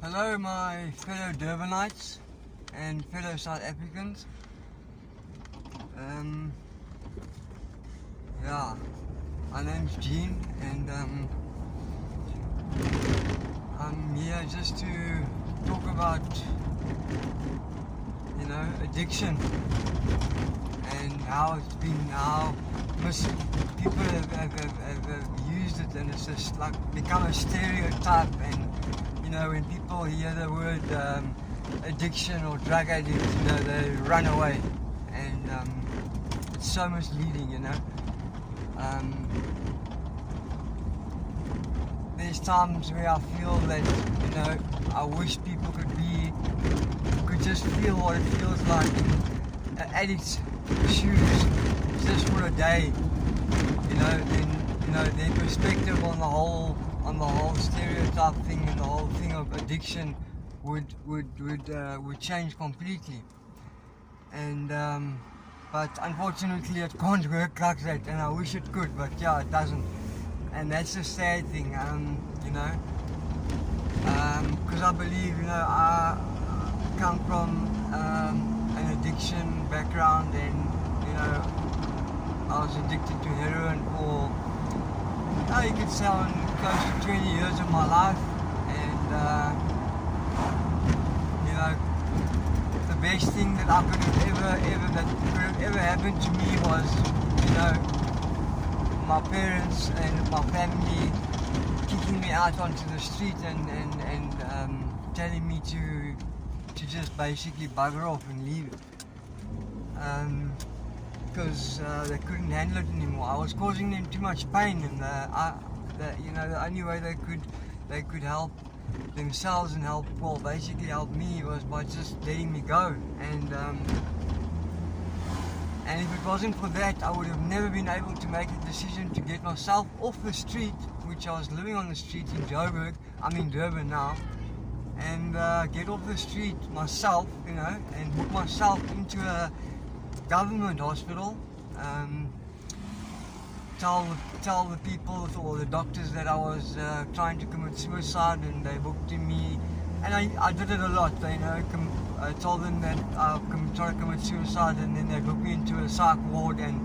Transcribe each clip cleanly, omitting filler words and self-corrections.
Hello my fellow Durbanites and fellow South Africans. Yeah, my name's Gene and I'm here just to talk about, addiction and how it's been, how people have used it, and it's just like become a stereotype. And when people hear the word addiction or drug addict, they run away, and it's so misleading. There's times where I feel that I wish people could just feel what it feels like in an addict's shoes just for a day. Then their perspective on the whole stereotype thing and the whole thing of addiction would change completely. And but unfortunately it can't work like that, and I wish it could, but yeah, it doesn't. And that's the sad thing, because I believe, I come from an addiction background, and I was addicted to heroin for, you could say, close to 20 years of my life. And the best thing that I could have ever happened to me was, my parents and my family kicking me out onto the street and telling me to just basically bugger off and leave it, because they couldn't handle it anymore. I was causing them too much pain, and the only way they could help themselves and basically help me was by just letting me go. And if it wasn't for that, I would have never been able to make the decision to get myself off the street, which I was living on the street in Joburg. I'm in Durban now, and get off the street myself, and put myself into a government hospital. Tell the people or the doctors that I was trying to commit suicide, and they booked me. And I did it a lot, I told them that I'm trying to commit suicide, and then they booked me into a psych ward and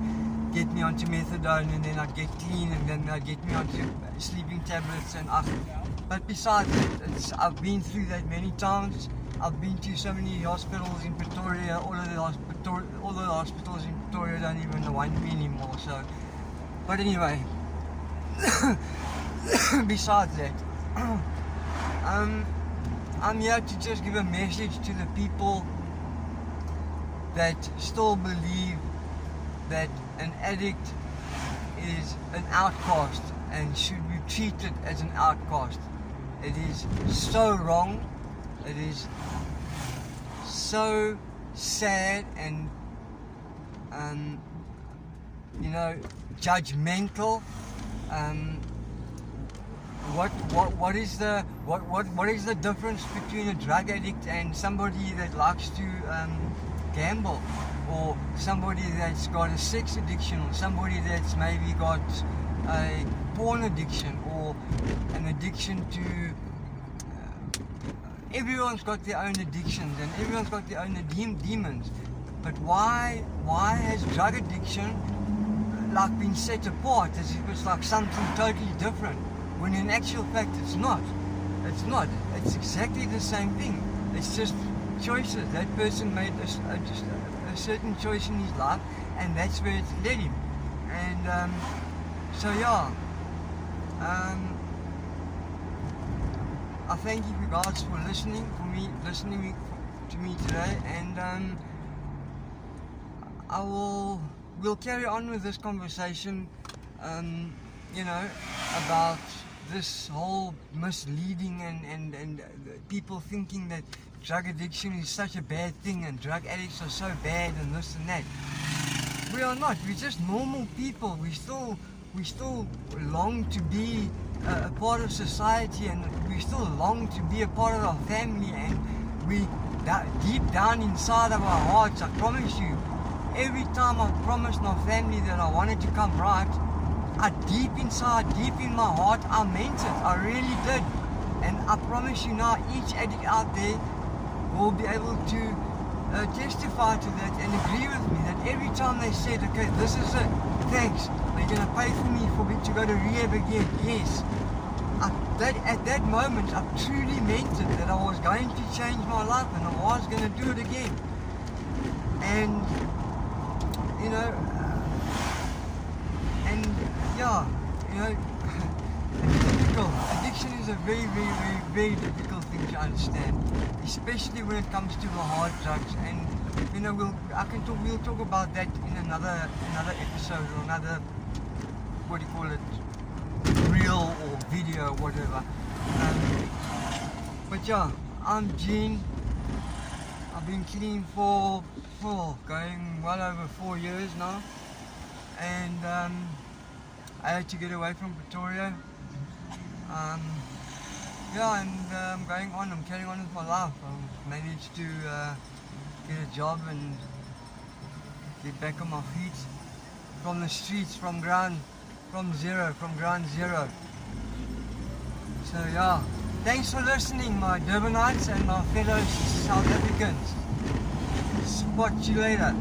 get me onto methadone, and then I'd get clean, and then they'd get me onto sleeping tablets. But besides that, I've been through that many times. I've been to so many hospitals in Pretoria. All the hospitals in Pretoria don't even want me anymore. So, but anyway, besides that, I'm here to just give a message to the people that still believe that an addict is an outcast and should be treated as an outcast. It is so wrong. It is so sad and judgmental. What is the difference between a drug addict and somebody that likes to gamble, or somebody that's got a sex addiction, or somebody that's maybe got a porn addiction, or an addiction to everyone's got their own addictions, and everyone's got their own demons. But why has drug addiction been set apart as if it's like something totally different, when in actual fact it's not. It's exactly the same thing. It's just choices. That person made a certain choice in his life, and that's where it's led him. And so yeah, I thank you guys for listening to me today, and we'll carry on with this conversation, about this whole misleading and people thinking that drug addiction is such a bad thing and drug addicts are so bad and this and that. We are not. We're just normal people. We still long to be a part of society, and we still long to be a part of our family, and we deep down inside of our hearts, I promise you, every time I promised my family that I wanted to come right, deep inside, deep in my heart, I meant it. I really did. And I promise you now, each addict out there will be able to testify to that and agree with me that every time they said, okay, this is it, thanks, they're going to pay for me for me to go to rehab again. Yes, at that moment, I truly meant it, that I was going to change my life and I was going to do it again. And, you know, and yeah, you know, it's difficult. Addiction is a very, very, very, very difficult thing to understand, especially when it comes to the hard drugs. And you know, we'll talk about that in another episode or another, what do you call it, reel or video, whatever. But yeah, I'm Gene. I've been clean for going well over 4 years now, and I had to get away from Pretoria. Yeah, and I'm carrying on with my life. I've managed to get a job and get back on my feet from the streets, from ground zero. So yeah, thanks for listening, my Durbanites and my fellow South Africans. Spot you later.